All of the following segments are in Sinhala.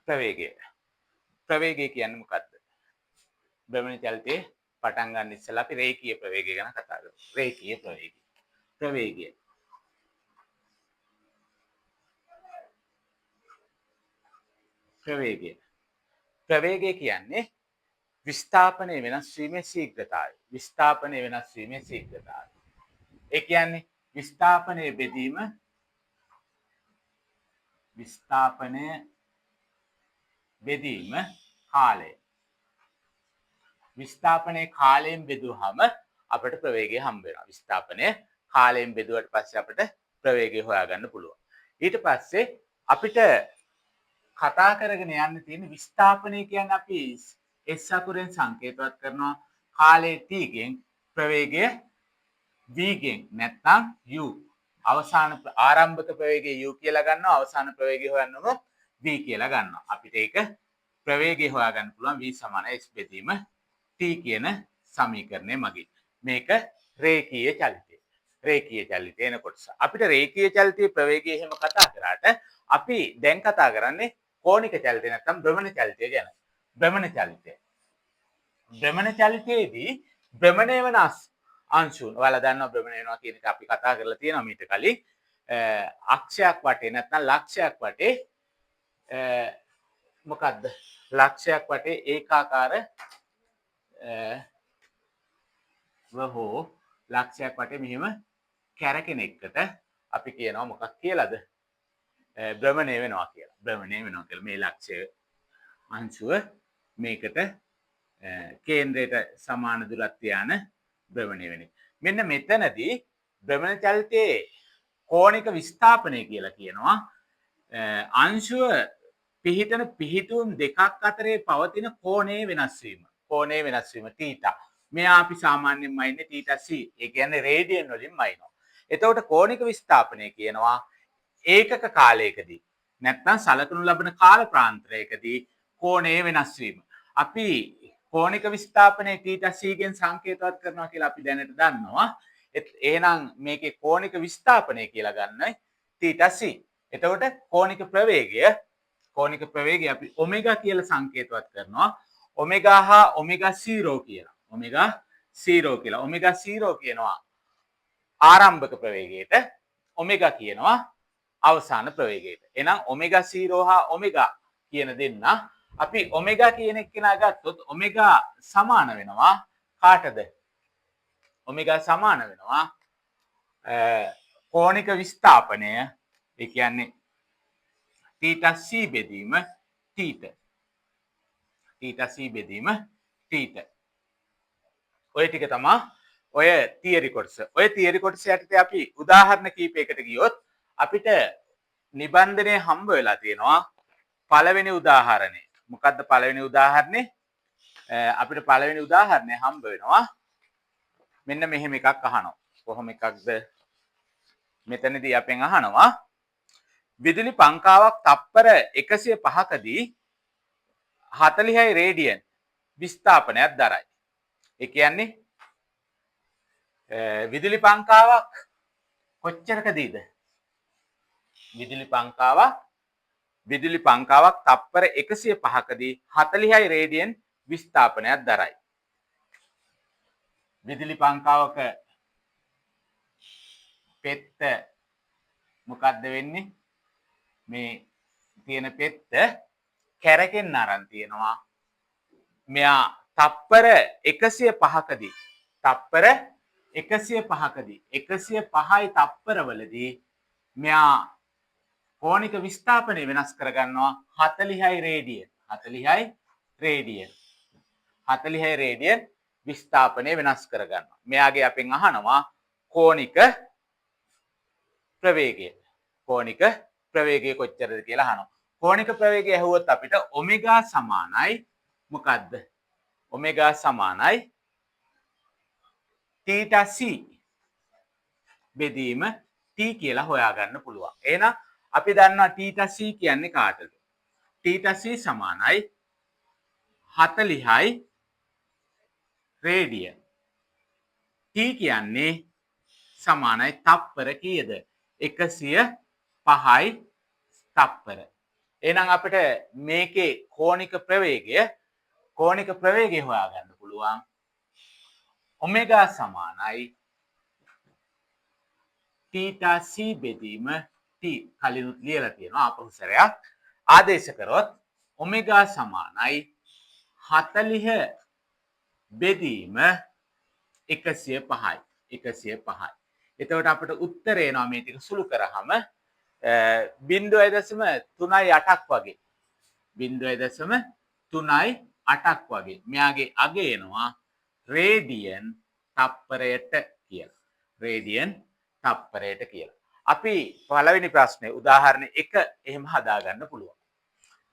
ප්‍රවේගය. ප්‍රවේගය කියන්නේ මොකක්ද? භ්‍රමණ චලිතයේ පටන් ගන්න ඉස්සෙල්ලා අපි රේඛීය ප්‍රවේගය ගැන කතා කරමු. රේඛීය ප්‍රවේගය. ප්‍රවේගය. ප්‍රවේගය. ප්‍රවේගය කියන්නේ විස්ථාපනය වෙනස් වීමේ ශීඝ්‍රතාවය. විස්ථාපනය වෙනස් වීමේ ශීඝ්‍රතාවය. ඒ කියන්නේ විස්ථාපනය බෙදීම කාලය. විස්ථාපනයේ කාලයෙන් බෙදුවහම අපිට ප්‍රවේගය හම්බ වෙනවා. විස්ථාපනය කාලයෙන් බෙදුවට පස්සේ අපිට ප්‍රවේගය හොයාගන්න පුළුවන්. ඊට පස්සේ අපිට කතා කරගෙන යන්න තියෙන විස්ථාපනය කියන්නේ අපි S අකුරෙන් සංකේතවත් කරනවා කාලය t ගෙන් ප්‍රවේගය v ගෙන් නැත්නම් u. අවසාන ආරම්භක ප්‍රවේගය u කියලා ගන්නවා, අවසාන ප්‍රවේගය හොයන්නම v කියලා ගන්නවා. අපිට ඒක ප්‍රවේගය හොයාගන්න පුළුවන් v සමාන s බෙදීම t කියන සමීකරණය මගින්. මේක රේඛීය චලිතය. රේඛීය චලිතය එන කොටස. අපිට රේඛීය චලිතයේ ප්‍රවේගය එහෙම කතා කරාට අපි දැන් කතා කරන්නේ කෝණික චලිතය නැත්නම් භ්‍රමණ චලිතය ගැන. භ්‍රමණ චලිතය. භ්‍රමණ චලිතයේදී භ්‍රමණය වන අංශුන් ඔයාලා දන්නවා භ්‍රමණය වෙනවා කියන එක අපි කතා කරලා තියෙනවා මීට කලින්. අක්ෂයක් වටේ නැත්නම් ලක්ෂයක් වටේ මොකද්ද? ලක්ෂයක් වටේ ඒකාකාර වහෝ ලක්ෂයක් වටේ මෙහිම කැරකෙන එකට අපි කියනවා මොකක් කියලාද? භ්‍රමණය වෙනවා කියලා. භ්‍රමණය වෙනවා කියලා. මේ ලක්ෂය අංශුව මේකට කේන්ද්‍රයට සමාන දුරත්වය යන භ්‍රමණය වෙන එක. මෙන්න මෙතනදී භ්‍රමණ චලිතයේ කෝණික විස්ථාපනය කියලා කියනවා අංශුව පිහිටන පිහිටුම් දෙකක් අතරේ පවතින කෝණයේ වෙනස් වීම. කෝණයේ වෙනස් වීම θ. මෙයා අපි සාමාන්‍යයෙන් මයින්නේ θc. ඒ කියන්නේ රේඩියන් වලින් මයිනවා. එතකොට කෝණික විස්ථාපනය කියනවා ඒකක කාලයකදී නැත්නම් සලකනු ලබන කාල ප්‍රාන්තරයකදී කෝණයේ වෙනස් වීම. අපි කෝණික විස්ථාපනයේ θc ගෙන් සංකේතවත් කරනවා කියලා අපි දැනට දන්නවා. එහෙනම් මේකේ කෝණික විස්ථාපනය කියලා ගන්නයි θc. එතකොට කෝණික ප්‍රවේගය අපි ඔමෙගා කියලා සංකේතවත් කරනවා. ඔමෙගා හා ඔමෙගා 0 කියලා. ඔමෙගා 0 කියලා. ඔමෙගා 0 කියනවා ආරම්භක ප්‍රවේගයට. ඔමෙගා කියනවා අවසාන ප්‍රවේගයට. එහෙනම් ඔමෙගා 0 හා ඔමෙගා කියන දෙන්න අපි ඔමෙගා කියන එක්කෙනා ගත්තොත් ඔමෙගා සමාන වෙනවා කාටද? ඔමෙගා සමාන වෙනවා කෝණික විස්ථාපනය. ඒ කියන්නේ θc බෙදීම θ. θc බෙදීම θ. ඔය ටික තමයි ඔය තියරි කොටස. ඔය තියරි කොටස යටතේ අපි උදාහරණ කීපයකට ගියොත් අපිට නිබන්ධනය හම්බ වෙලා තියෙනවා. පළවෙනි උදාහරණය. මොකද්ද පළවෙනි උදාහරණේ? අපිට පළවෙනි උදාහරණය හම්බ වෙනවා. මෙන්න මෙහෙම එකක් අහනවා. කොහොම එකක්ද? මෙතනදී අපෙන් අහනවා විදුලි පංකාවක් තප්පර 105කදී 40යි රේඩියන් විස්ථාපනයක් දරයි. ඒ කියන්නේ විදුලි පංකාවක් කොච්චරකදීද? විදුලි පංකාවක් තප්පර 105කදී 40යි රේඩියන් විස්ථාපනයක් දරයි. විදුලි පංකාවක පෙත්ත මොකද්ද වෙන්නේ? මේ තියෙන පෙත්ත කැරකෙන්න අරන් තියෙනවා. මෙයා තප්පර 105කදී 105යි තප්පරවලදී මෙයා කෝණික විස්ථාපනය වෙනස් කරගන්නවා 40යි රේඩියන් විස්ථාපනය වෙනස් කරගන්නවා. මෙයාගේ අපෙන් අහනවා කෝණික ප්‍රවේගය කොච්චරද කියලා අහනවා. කෝණික ප්‍රවේගය ඇහුවොත් අපිට ඔමෙගා සමානයි මොකද්ද? ඔමෙගා සමානයි θc බෙදීම t කියලා හොයාගන්න පුළුවන්. එහෙනම් අපි දන්නවා θc කියන්නේ කාටද? θc සමානයි 40යි රේඩියන්. t කියන්නේ සමානයි තප්පර කීයද? 105යි තප්පර. එහෙනම් අපිට මේකේ කෝණික ප්‍රවේගය හොයාගන්න පුළුවන්. ඔමෙගා සමානයි තීටා c බෙදීම t කලිනුත් ලියලා තියෙනවා ආපහු සැරයක් ආදේශ කරොත් ඔමෙගා සමානයි 40 බෙදීම 105යි 105යි. එතකොට අපිට උත්තරේ එනවා මේ ටික සුළු කරාම 0.38ක් වගේ 0.38ක් වගේ. මෙයාගේ අග එනවා රේඩියන් තප්පරයට කියලා. රේඩියන් තප්පරයට කියලා. අපි පළවෙනි ප්‍රශ්නේ උදාහරණ 1 එහෙම හදාගන්න පුළුවන්.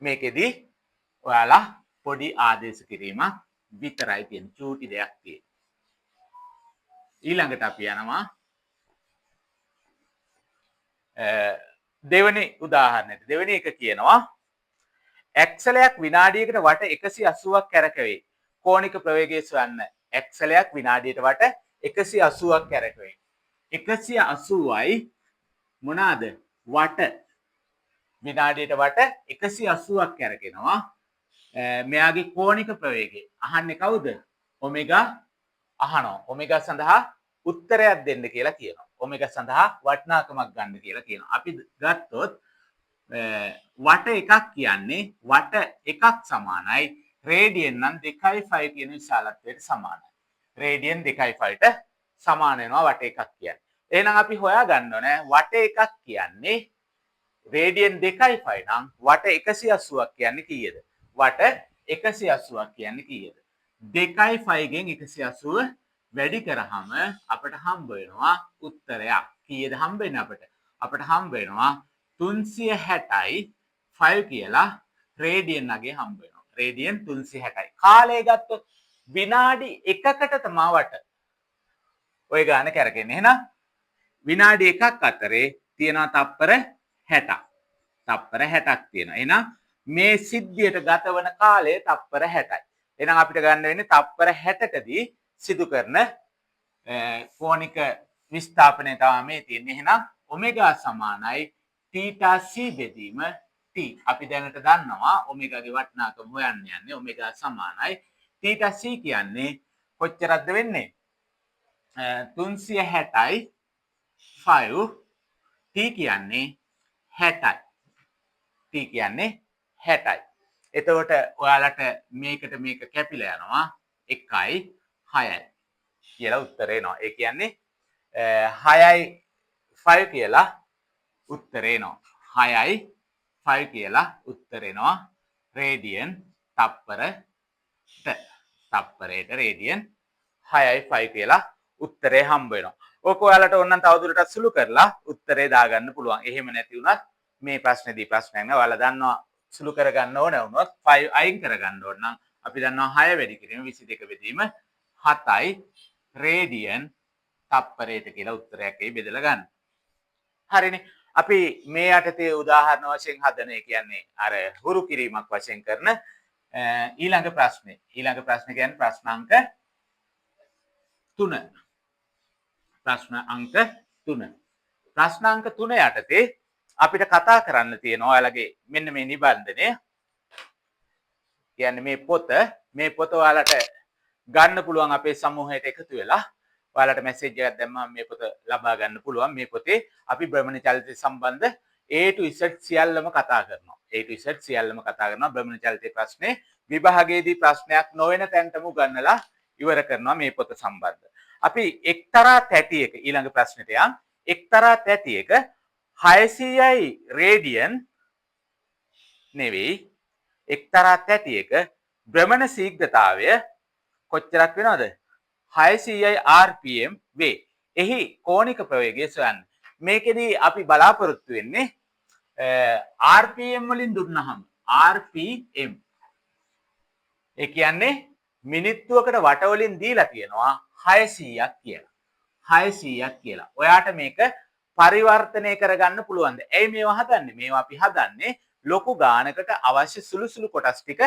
මේකෙදි ඔයාලා පොඩි ආදේශ කිරීමක් විතරයි තියෙන චූටි දෙයක් තියෙන. ඊළඟට අපි යනවා දෙවෙනි උදාහරණයට. දෙවෙනි එක කියනවා ඇක්සලයක් විනාඩියකට වට 180ක් කැරකෙවේ. කෝණික ප්‍රවේගය සොයන්න. ඇක්සලයක් විනාඩියට වට 180ක් කැරකෙවේ. 180යි මොනවාද? වට විනාඩියට වට 180ක් කැරකෙනවා. මෙයාගේ කෝණික ප්‍රවේගය අහන්නේ කවුද? ඔමෙගා අහනවා. ඔමෙගා සඳහා උත්තරයක් දෙන්න කියලා කියනවා. ඔමෙගා සඳහා වටිනාකමක් ගන්න කියලා කියනවා. අපි ගත්තොත් වට එකක් කියන්නේ වට එකක් සමානයි රේඩියන් නම් 2.5 කියන විශාලත්වයට සමානයි. රේඩියන් 2.5ට සමාන වෙනවා වට එකක් කියන්නේ. එහෙනම් අපි හොයාගන්න ඕනේ වට එකක් කියන්නේ රේඩියන් 2.5 නම් වට 180ක් කියන්නේ කීයද? වට 180ක් කියන්නේ කීයද? 2.5 ගෙන් 180 වැඩි කරාම අපිට හම්බ වෙනවා උත්තරයක්. කීයද හම්බ වෙන්නේ අපිට? අපිට හම්බ වෙනවා 360යි 5 කියලා රේඩියන් අගේ හම්බ වෙනවා. රේඩියන් 360යි. කාලය ගත්තොත් විනාඩි 1කට තමයි වට. ඔය ගාන කරගෙන එහෙනම් විනාඩි 1ක් අතරේ තියෙනවා තප්පර 60ක්. තප්පර 60ක් තියෙනවා. එහෙනම් මේ සිද්ධියට ගතවන කාලය තප්පර 60යි. එහෙනම් අපිට ගන්න වෙන්නේ තප්පර 60කදී සිදු කරන කෝණික විස්ථාපනය තමයි මේ තියෙන්නේ. එහෙනම් ඔමෙගා සමානයි තීටා c බෙදීම t. අපි දැනට දන්නවා ඔමෙගාගේ වටිනාකම හොයන්න යන්නේ ඔමෙගා සමානයි තීටා c කියන්නේ කොච්චරක්ද වෙන්නේ? 360යි 5 t කියන්නේ 60යි. t කියන්නේ 60යි. එතකොට ඔයාලට මේකට මේක කැපිලා යනවා 1යි 6යි කියලා උත්තරේ එනවා. ඒ කියන්නේ 6යි 5 කියලා උත්තරේ එනවා. 6යි 5 කියලා උත්තරේ එනවා. රේඩියන් තප්පරයට රේඩියන් 6යි 5 කියලා උත්තරේ හම්බ වෙනවා. ඕක ඔයාලට ඕනනම් තවදුරටත් සුළු කරලා උත්තරේ දාගන්න පුළුවන්. එහෙම නැති වුණත් මේ ප්‍රශ්නේදී ප්‍රශ්නයක් නෑ. ඔයාලා දන්නවා සුළු කරගන්න ඕන වුණොත් 5 අයින් කරගන්න ඕන නම් අපි දන්නවා 6 වැඩි කිරීම 22 බෙදීම 7යි රේඩියන් තප්පරයට කියලා උත්තරයක් එයි බෙදලා ගන්න. හරිනේ. අපි මේ යටතේ උදාහරණ වශයෙන් හදන ඒ කියන්නේ අර හුරු කිරීමක් වශයෙන් කරන ඊළඟ ප්‍රශ්නේ. ඊළඟ ප්‍රශ්නේ කියන්නේ ප්‍රශ්න අංක 3. ප්‍රශ්න අංක 3. ප්‍රශ්න අංක 3 යටතේ අපිට කතා කරන්න තියෙනවා ඔයාලගේ මෙන්න මේ නිබන්ධනය. කියන්නේ මේ පොත ඔයාලට ගන්න පුළුවන් අපේ සමූහයට එකතු වෙලා ඔයාලට මැසේජ් එකක් දැම්මම මේ පොත ලබා ගන්න පුළුවන්. මේ පොතේ අපි භ්‍රමණ චලිතය සම්බන්ධ A to Z සියල්ලම කතා කරනවා. A to Z සියල්ලම කතා කරනවා. භ්‍රමණ චලිතයේ ප්‍රශ්නේ විභාගයේදී ප්‍රශ්නයක් නොවන තැනටම උගන්වලා ඉවර කරනවා මේ පොත සම්බන්ධ. අපි එක්තරා තැටියක ඊළඟ ප්‍රශ්නෙට යන් එක්තරා තැටියක 600යි රේඩියන් නෙවෙයි එක්තරා තැටියක භ්‍රමණ ශීඝ්‍රතාවය කොච්චරක් වෙනවද? 600යි rpm වේ. එහි කෝණික ප්‍රවේගය සොයන්න. මේකෙදි අපි බලාපොරොත්තු වෙන්නේ rpm වලින් දුන්නහම rpm ඒ කියන්නේ මිනිත්තුවකට වට වලින් දීලා තියෙනවා 600ක් කියලා. 600ක් කියලා. ඔයාට මේක පරිවර්තනය කරගන්න පුළුවන්ද? ඇයි මේවා හදන්නේ? මේවා අපි හදන්නේ ලොකු ගානකට අවශ්‍ය සුළු සුළු කොටස් ටික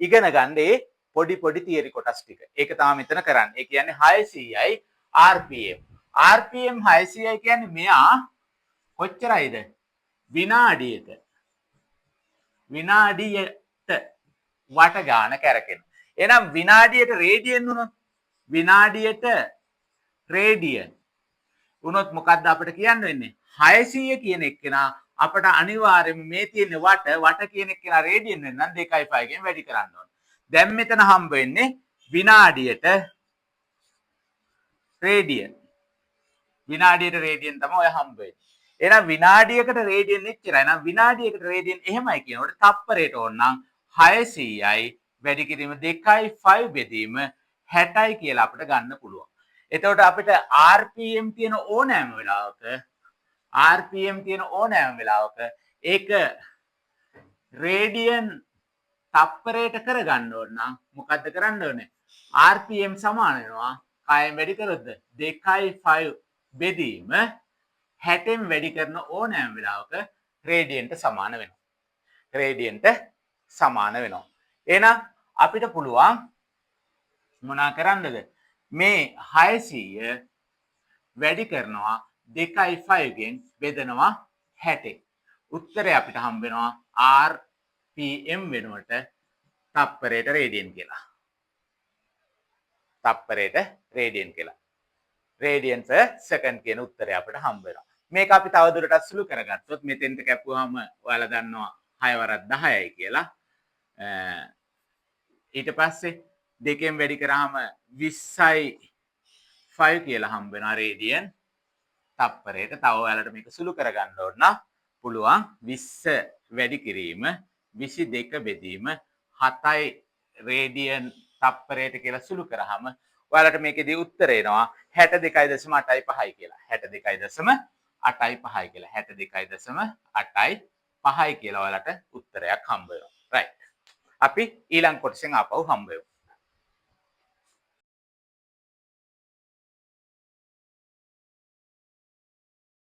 ඉගෙන ගන්න ඒ පොඩි පොඩි තියරි කොටස් ටික. ඒක තමයි මෙතන කරන්නේ. ඒ කියන්නේ 600යි rpm. rpm 600යි කියන්නේ මෙයා කොච්චරයිද? විනාඩියක විනාඩියට වට ගාන කැරකෙනවා. එහෙනම් විනාඩියට රේඩියන් වුණොත් විනාඩියට රේඩියන් වුණොත් මොකද්ද අපිට කියන්න වෙන්නේ? 600 කියන එක්කෙනා අපට අනිවාර්යයෙන්ම මේ තියෙන වට කියන එක්කෙනා රේඩියන් වෙන නම් 2.5 ගෙන් වැඩි කරන්න ඕන. දැන් මෙතන හම්බ වෙන්නේ විනාඩියට රේඩියන්. විනාඩියට රේඩියන් තමයි ඔය හම්බ වෙන්නේ. එහෙනම් විනාඩියකට රේඩියන් එච්චරයි. එහෙනම් විනාඩියකට රේඩියන් එහෙමයි කියනකොට තප්පරයට ඕන නම් 600යි වැඩි කිරීම 2.5 බෙදීම 60යි කියලා අපිට ගන්න පුළුවන්. එතකොට අපිට RPM තියෙන ඕනෑම වෙලාවක ඒක රේඩියන් තප්පරයට කරගන්න ඕන නම් මොකද්ද කරන්න ඕනේ? RPM සමාන වෙනවා කායෙන් වැඩි කරොත්ද 2.5 බෙදීම 60න් වැඩි කරන ඕනෑම වෙලාවක රේඩියන්ට සමාන වෙනවා. රේඩියන්ට සමාන වෙනවා. එහෙනම් අපිට පුළුවන් මොනා කරන්නද? මේ 600 වැඩි කරනවා 2.5 ගෙන් බෙදනවා 60. උත්තරය අපිට හම්බ වෙනවා RPM වෙනුවට තප්පරයට රේඩියන් කියලා. තප්පරයට රේඩියන් කියලා. රේඩියන් per second කියන උත්තරය අපිට හම්බ වෙනවා. මේක අපි තවදුරටත් සුළු කරගත්තොත් මෙතෙන්ට කැපුවාම ඔයාලා දන්නවා 6 වරක් 10යි කියලා. ඊට පස්සේ දෙකෙන් වැඩි කරාම 20යි 5 කියලා හම්බ වෙනවා රේඩියන් තප්පරයට. තව ඔයාලට මේක සුළු කරගන්න ඕන නම් පුළුවන් 20 වැඩි කිරීම 22 බෙදීම 7යි රේඩියන් තප්පරයට කියලා සුළු කරාම ඔයාලට මේකෙදී උත්තරේ එනවා 62.85යි කියලා. 62.85යි කියලා. 62.85යි කියලා ඔයාලට උත්තරයක් හම්බ වෙනවා. රයිට්. අපි ඊළඟ කොටසෙන් ආපහු හම්බ වෙමු.